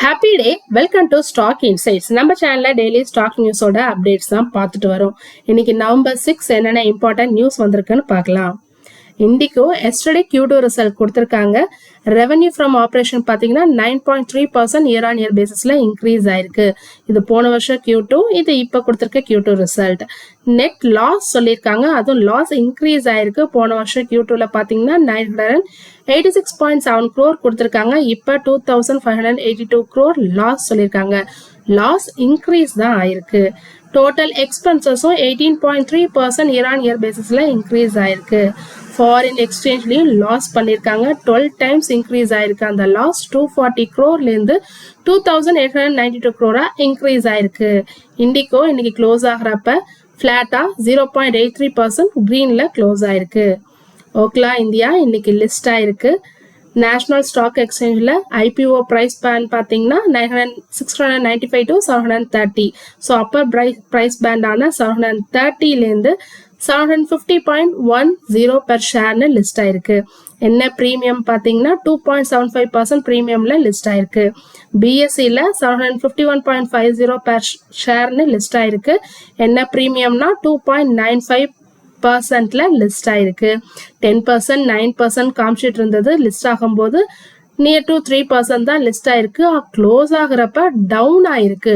Happy day. Welcome to stock insights. நம்ம சேனல்ல daily stock நியூஸோட updates தான் பார்த்துட்டு வரோம். இன்னைக்கு நவம்பர் 6 என்னென்ன இம்பார்ட்டன்ட் நியூஸ் வந்திருக்குன்னு பார்க்கலாம். இண்டிகோ எஸ்டர்டே Q2 ரிசல்ட் கொடுத்துருக்காங்க. ரெவன்யூ ஃப்ரம் ஆப்ரேஷன் பார்த்தீங்கன்னா 9.3% இயர் ஆன் இயர் பேசிஸ்ல இன்க்ரீஸ் ஆயிருக்கு. இது போன வருஷம் Q2, இது இப்போ கொடுத்துருக்க Q2 ரிசல்ட். நெட் லாஸ் சொல்லியிருக்காங்க, அதுவும் லாஸ் இன்க்ரீஸ் ஆயிருக்கு. போன வருஷம் Q2ல பார்த்தீங்கன்னா 986.7 crore கொடுத்துருக்காங்க, இப்போ 2582 crore லாஸ் சொல்லியிருக்காங்க. லாஸ் இன்க்ரீஸ் தான் ஆயிருக்கு. டோட்டல் எக்ஸ்பென்சஸும் 18.3% இயர் ஆன் இயர் பேசிஸ்ல இன்க்ரீஸ் ஆயிருக்கு. ஃபாரின் எக்ஸ்சேஞ்ச்லயும் லாஸ் பண்ணியிருக்காங்க, 12 டைம்ஸ் இன்க்ரீஸ் ஆயிருக்கு. அந்த லாஸ் 240 crore-லேருந்து 2892 crore இன்க்ரீஸ் ஆயிருக்கு. இண்டிகோ இன்னைக்கு க்ளோஸ் ஆகிறப்ப ஃபிளாட்டா 0.83% கிரீன்ல க்ளோஸ் ஆயிருக்கு. ஓக்லா இந்தியா இன்னைக்கு லிஸ்ட் ஆயிருக்கு. நேஷனல் ஸ்டாக் எக்ஸ்சேஞ்சில் IPO ப்ரைஸ் பேண்ட் பார்த்தீங்கன்னா 695 to 730. ஸோ அப்பர் ப்ரைஸ் பேண்டான 730-லேருந்து 750.10 per ஷேர்னு லிஸ்ட் ஆயிருக்கு. என்ன ப்ரீமியம் பார்த்தீங்கன்னா 2.75% ப்ரீமியம்ல லிஸ்ட் ஆயிருக்கு. BSEல 751.50 per ஷேர்னு லிஸ்ட் ஆயிருக்கு. என்ன ப்ரீமியம்னா 2.95%ல லிஸ்ட் ஆயிருக்கு. 10% 9% காமிச்சிட்டு இருந்தது. லிஸ்ட் ஆகும்போது நியர் டு 3% தான் லிஸ்ட் ஆயிருக்கு. க்ளோஸ் ஆகுறப்ப டவுன் ஆயிருக்கு,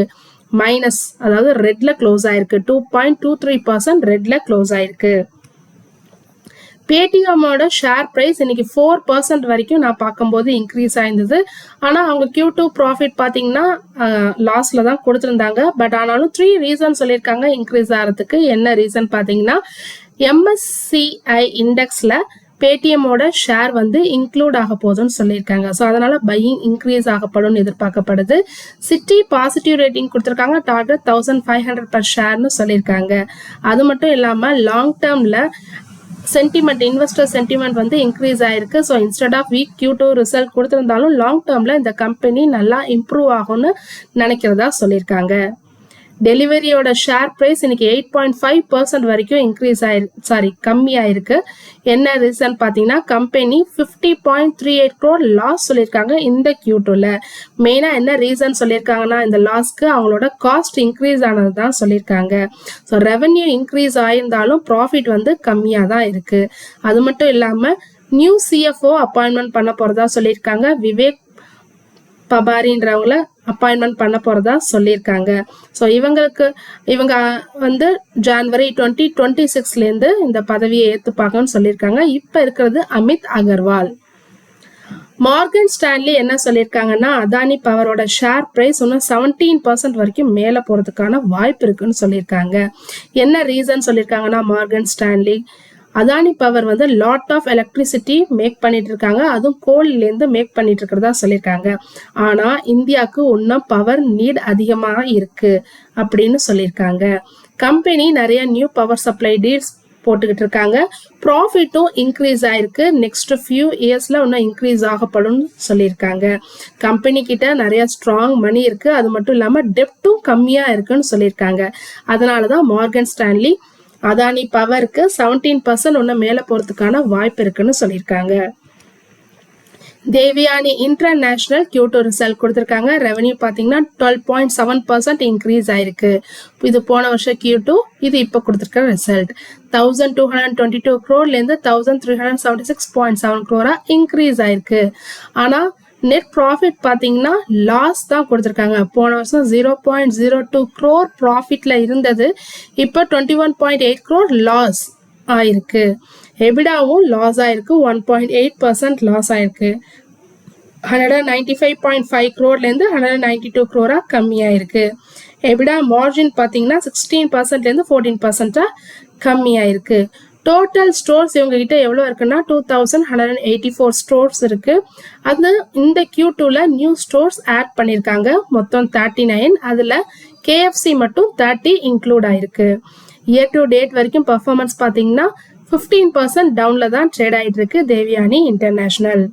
மைனஸ், அதாவது ரெட்ல க்ளோஸ் ஆயிருக்கு. 2.23% ரெட்ல க்ளோஸ் ஆயிருக்கு. பேடிஎம்மோட ஷேர் பிரைஸ் இன்னைக்கு 4% வரைக்கும் நான் பார்க்கும்போது இன்க்ரீஸ் ஆயிருந்தது. ஆனால் அவங்க Q2 ப்ராஃபிட் பார்த்தீங்கன்னா லாஸ்ல தான் கொடுத்துருந்தாங்க. பட் ஆனாலும் 3 ரீசன் சொல்லியிருக்காங்க இன்க்ரீஸ் ஆகிறதுக்கு. என்ன ரீசன் பார்த்தீங்கன்னா, MSCI இண்டெக்ஸ்ல பேடிஎம்மோட ஷேர் வந்து இன்க்ளூட் ஆக போகுதுன்னு சொல்லியிருக்காங்க. ஸோ அதனால பையிங் இன்க்ரீஸ் ஆகப்படும் எதிர்பார்க்கப்படுது. சிட்டி பாசிட்டிவ் ரேட்டிங் கொடுத்துருக்காங்க, டார்கெட் 1500 per ஷேர்னு சொல்லியிருக்காங்க. அது மட்டும் இல்லாமல் லாங் டேர்ம்ல சென்டிமெண்ட், இன்வெஸ்டர் சென்டிமெண்ட் வந்து இன்க்ரீஸ் ஆயிருக்கு. So instead of weak Q2 result கொடுத்துருந்தாலும் லாங் டேர்ம்ல இந்த கம்பெனி நல்லா இம்ப்ரூவ் ஆகும்னு நினைக்கிறதா சொல்லியிருக்காங்க. டெலிவரியோட ஷேர் பிரைஸ் இன்னைக்கு 8.5% வரைக்கும் இன்க்ரீஸ் கம்மி ஆயிருக்கு. என்ன ரீசன் பார்த்தீங்கன்னா, கம்பெனி 50.38 crore லாஸ் சொல்லியிருக்காங்க இந்த Q2ல. மெயினாக என்ன ரீசன் சொல்லியிருக்காங்கன்னா, இந்த லாஸ்க்கு அவங்களோட காஸ்ட் இன்க்ரீஸ் ஆனது தான் சொல்லியிருக்காங்க. ஸோ ரெவன்யூ இன்க்ரீஸ் ஆயிருந்தாலும் ப்ராஃபிட் வந்து கம்மியாக தான் இருக்கு. அது மட்டும் இல்லாமல் நியூ CFO அப்பாயின்மெண்ட் பண்ண போறதா சொல்லியிருக்காங்க. விவேக் பபாரின்றவங்கள அப்பாயின்மெண்ட் பண்ண போறதா சொல்லியிருக்காங்க. ஸோ இவங்க வந்து ஜனவரி 2026லேருந்து இந்த பதவியை ஏற்றுப்பாங்கன்னு சொல்லியிருக்காங்க. இப்போ இருக்கிறது அமித் அகர்வால். மார்கன் ஸ்டான்லி என்ன சொல்லியிருக்காங்கன்னா, அதானி பவரோட ஷேர் பிரைஸ் இன்னும் 17% வரைக்கும் மேலே போறதுக்கான வாய்ப்பு இருக்குன்னு சொல்லியிருக்காங்க. என்ன ரீசன் சொல்லியிருக்காங்கன்னா, மார்கன் ஸ்டான்லி அதானி பவர் வந்து லாட் ஆஃப் எலக்ட்ரிசிட்டி மேக் பண்ணிட்டு இருக்காங்க, அதுவும் கோல்லேருந்து மேக் பண்ணிட்டு இருக்கிறதா சொல்லியிருக்காங்க. ஆனால் இந்தியாவுக்கு இன்னும் பவர் நீட் அதிகமாக இருக்கு அப்படின்னு சொல்லியிருக்காங்க. கம்பெனி நிறைய நியூ பவர் சப்ளை டீல்ஸ் போட்டுக்கிட்டு இருக்காங்க. ப்ராஃபிட்டும் இன்க்ரீஸ் ஆயிருக்கு. நெக்ஸ்ட் ஃபியூ இயர்ஸ்ல இன்னும் இன்க்ரீஸ் ஆகப்படும் சொல்லியிருக்காங்க. கம்பெனி கிட்ட நிறைய ஸ்ட்ராங் மணி இருக்கு. அது மட்டும் இல்லாமல் டெப்டும் கம்மியா இருக்குன்னு சொல்லியிருக்காங்க. அதனாலதான் மார்கன் ஸ்டான்லி அதானி பவருக்கு 17% இன்னும் மேல போறதுக்கான வாய்ப்பு இருக்குன்னு சொல்லியிருக்காங்க. தேவியானி இன்டர்நேஷனல் Q2 ரிசல்ட் கொடுத்துருக்காங்க. ரெவன்யூ பார்த்தீங்கன்னா 12.7% இன்க்ரீஸ் ஆயிருக்கு. இது போன வருஷம் Q2, இது இப்போ கொடுத்துருக்க ரிசல்ட் 1222 crore-லேருந்து 1376.7 crore இன்க்ரீஸ் ஆயிருக்கு. ஆனால் நெட் ப்ராஃபிட் பார்த்தீங்கன்னா லாஸ் தான் கொடுத்துருக்காங்க. போன வருஷம் 0.02 crore ப்ராஃபிட்ல இருந்தது, இப்போ 21.8 crore லாஸ் ஆயிருக்கு. எபிடாவும் லாஸ் ஆயிருக்கு, 1.8% லாஸ் ஆயிருக்கு. 195.5 crore-லேருந்து 192 crore கம்மியாயிருக்கு. எபிடா மார்ஜின் பார்த்தீங்கன்னா 16%-லேருந்து 14% கம்மியாயிருக்கு. டோட்டல் ஸ்டோர்ஸ் இவங்க கிட்ட எவ்வளோ இருக்குன்னா 2184 ஸ்டோர்ஸ் இருக்கு. அது இந்த Q2ல நியூ ஸ்டோர்ஸ் ஆட் பண்ணியிருக்காங்க, மொத்தம் 39. அதில் KFC மட்டும் 30 இன்க்ளூட் ஆயிருக்கு. இயர் டு டேட் வரைக்கும் பர்ஃபார்மன்ஸ் பார்த்தீங்கன்னா 15% டவுன்ல தான் ட்ரேட் ஆயிட்டு இருக்கு Devayani international.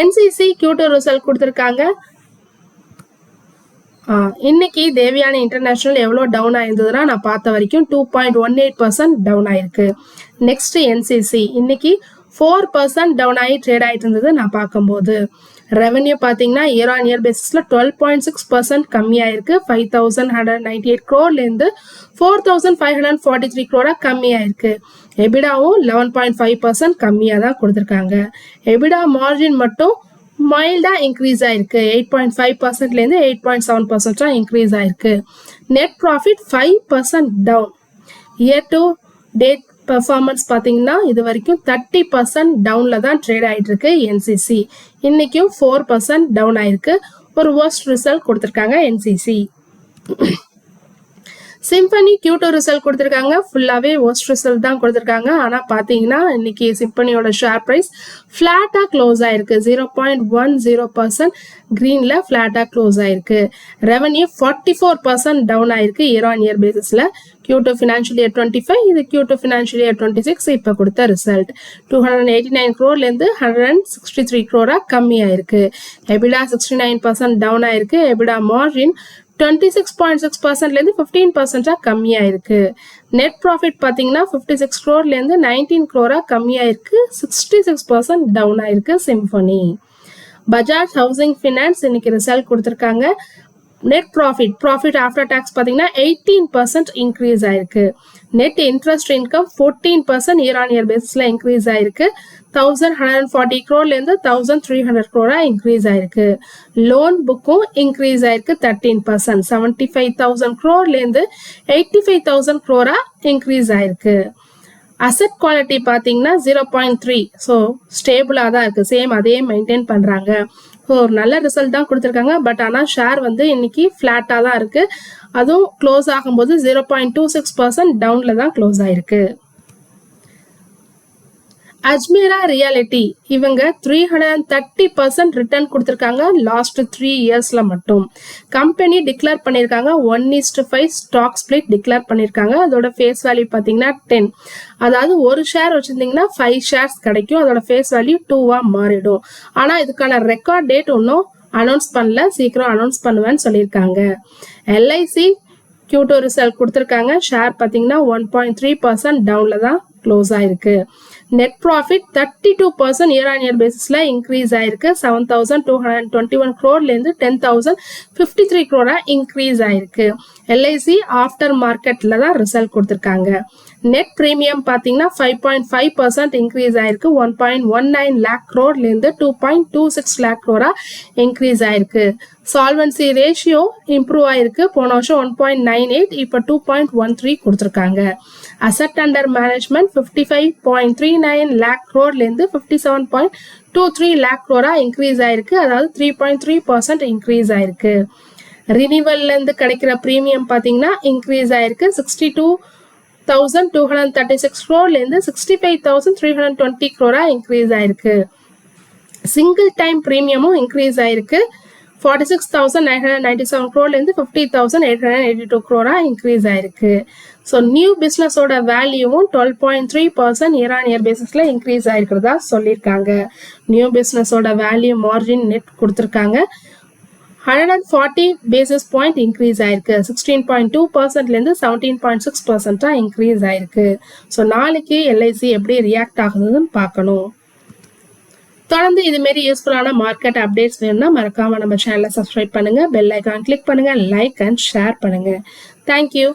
NCC Q2 result கொடுத்துருக்காங்க. இன்னைக்கு தேவியானி இன்டர்நேஷனல் எவ்வளோ டவுன் ஆயிருந்ததுன்னா, நான் பார்த்த வரைக்கும் 2.18% டவுன் ஆயிருக்கு. நெக்ஸ்ட் NCC இன்னைக்கு 4% டவுன் ஆகி ட்ரேட் ஆயிட்டு இருந்தது நான் பார்க்கும்போது. ரெவன்யூ பார்த்தீங்கன்னா இயர் ஆன் இயர் பேசிஸில் 12.6% கம்மியாயிருக்கு. 5,198 crore-லேருந்து 4,543 crore கம்மியாயிருக்கு. எபிடாவும் 11.5% கம்மியாக தான் கொடுத்துருக்காங்க. எபிடா மார்ஜின் மட்டும் மைல்டா இன்க்ரீஸ் ஆயிருக்கு. 8.5%லேருந்து 8.7% இன்க்ரீஸ் ஆயிருக்கு. Net profit 5% down. Year to date performance பார்த்தீங்கன்னா இது வரைக்கும் 30% டவுனில் தான் ட்ரேட் ஆகிட்டு இருக்கு என்சிசி. இன்னைக்கும் 4% டவுன் ஆயிருக்கு. ஒரு worst ரிசல்ட் கொடுத்துருக்காங்க என்சிசி. சிம்பனி Q2 ரிசல்ட் கொடுத்துருக்காங்க. ஃபுல்லாகவே worst ரிசல்ட் தான் கொடுத்துருக்காங்க. ஆனால் பார்த்தீங்கன்னா இன்னைக்கு சிம்பனியோட ஷேர் ப்ரைஸ் ஃப்ளாட்டாக க்ளோஸ் ஆயிருக்கு. 0.10% க்ரீனில் ஃப்ளாட்டாக க்ளோஸ் ஆயிருக்கு. ரெவன்யூ 44% டவுன் ஆயிருக்கு இயர் ஆன் இயர் பேசிஸில். Q2 ஃபினான்ஷியல் இயர் 25, இது Q2 ஃபினான்ஷியல் இயர் 26 இப்போ கொடுத்த ரிசல்ட். 289 crore-லேருந்து 163 crore கம்மியாயிருக்கு. எபிடா 69% டவுன் ஆயிருக்கு. எபிடா மார்ஜின் 26.6%லேருந்து 15% கம்மியாயிருக்கு. நெட் ப்ராஃபிட் பார்த்தீங்கன்னா 56 crore-லேருந்து 19 crore கம்மியாயிருக்கு. 66% டவுன் ஆயிருக்கு சிம்பனி. பஜாஜ் ஹவுசிங் ஃபினான்ஸ் இன்னைக்கு ரிசல்ட் கொடுத்துருக்காங்க. நெட் ப்ராஃபிட் ஆஃப்டர் டாக்ஸ் பார்த்தீங்கன்னா 18% இன்க்ரீஸ் ஆயிருக்கு. Net interest income 14% year on year பேசிஸில் இன்க்ரீஸ் ஆயிருக்கு. 1,140 crore-லேருந்து 1,300 crore இன்க்ரீஸ் ஆயிருக்கு. லோன் புக்கும் இன்க்ரீஸ் ஆயிருக்கு 13%. 75,000 crore-லேருந்து 85,000 crore இன்க்ரீஸ் ஆயிருக்கு. அசெட் குவாலிட்டி பார்த்தீங்கன்னா 0.3, ஸோ ஸ்டேபிளாக தான் இருக்குது. சேம் அதே மெயின்டைன் பண்ணுறாங்க. ஸோ ஒரு நல்ல ரிசல்ட் தான் கொடுத்துருக்காங்க. பட் ஆனால் ஷேர் வந்து இன்னைக்கு ஃப்ளாட்டாக தான் இருக்குது. அதுவும் க்ளோஸ் ஆகும்போது 0.26% டவுனில் தான் க்ளோஸ் ஆயிருக்கு. அஜ்மீரா ரியாலிட்டி இவங்க 330% ரிட்டர்ன் கொடுத்துருக்காங்க லாஸ்ட் 3 இயர்ஸ்ல மட்டும். கம்பெனி டிக்ளேர் பண்ணியிருக்காங்க 1:5 ஸ்டாக் ஸ்பிளிட் டிக்ளேர் பண்ணியிருக்காங்க. அதோட ஃபேஸ் வேல்யூ பார்த்தீங்கன்னா 10. அதாவது ஒரு ஷேர் வச்சிருந்தீங்கன்னா 5 ஷேர்ஸ் கிடைக்கும். அதோட ஃபேஸ் வேல்யூ 2-ஆ மாறிடும். ஆனால் இதுக்கான ரெக்கார்ட் டேட் ஒன்றும் அனௌன்ஸ் பண்ணல. சீக்கிரம் அனௌன்ஸ் பண்ணுவேன்னு சொல்லியிருக்காங்க. எல்ஐசி Q2 ரிசல்ட் கொடுத்துருக்காங்க. ஷேர் பார்த்தீங்கன்னா 1.3% டவுனில் தான் க்ளோஸ் ஆயிருக்கு. Net profit 32% year on year பேசிஸில் இன்க்ரீஸ் ஆயிருக்கு. 7,221 crore-லேருந்து 10,053 crore இன்க்ரீஸ் ஆயிருக்கு. எல்ஐசி ஆஃப்டர் மார்க்கெட்டில் தான் ரிசல்ட் கொடுத்துருக்காங்க. நெட் ப்ரீமியம் பார்த்தீங்கன்னா 5.5% இன்க்ரீஸ் ஆயிருக்கு. 1.19 lakh crore-லேருந்து 2.26 lakh crore இன்க்ரீஸ் ஆயிருக்கு. சால்வன்சி ரேஷியோ இம்ப்ரூவ் ஆயிருக்கு. போன வருஷம் 1.98, இப்போ 2.13 கொடுத்துருக்காங்க. Asset under management 55.39 lakh crore-லேருந்து 57.23 lakh crore increase ஆயிருக்கு. அதாவது 3.3% இன்க்ரீஸ் ஆயிருக்கு. ரினிவல்லேருந்து கிடைக்கிற ப்ரீமியம் பார்த்தீங்கன்னா இன்க்ரீஸ் ஆயிருக்கு. 62,236 crore-லேருந்து 65,320 crore இன்க்ரீஸ் ஆயிருக்கு. சிங்கிள் டைம் ப்ரீமியமும் இன்க்ரீஸ் ஆயிருக்கு. 46,997 crore-லேருந்து 50,882 crore இன்க்ரீஸ் ஆயிருக்கு. ஸோ நியூ பிஸ்னஸோட வேல்யூவும் 12.3% இயர் ஆன் இயர் பேசிஸில் இன்க்ரீஸ் ஆயிருக்கிறதா சொல்லியிருக்காங்க. நியூ பிஸ்னஸோட வேல்யூ மார்ஜின் நெட் கொடுத்துருக்காங்க. 140 basis point இன்க்ரீஸ் ஆயிருக்கு. 16.2%லேருந்து 17.6% இன்க்ரீஸ் ஆயிருக்கு. ஸோ நாளைக்கு எல்ஐசி எப்படி ரியாக்ட் ஆகுதுன்னு பார்க்கணும். தொடர்ந்து இதுமாரி யூஸ்ஃபுல்லான மார்க்கெட் அப்டேட்ஸ் வேணும்னா மறக்காம நம்ம சேனலை சப்ஸ்கிரைப் பண்ணுங்க, பெல் ஐக்கான் கிளிக் பண்ணுங்க, லைக் அண்ட் ஷேர் பண்ணுங்க. தேங்க்யூ.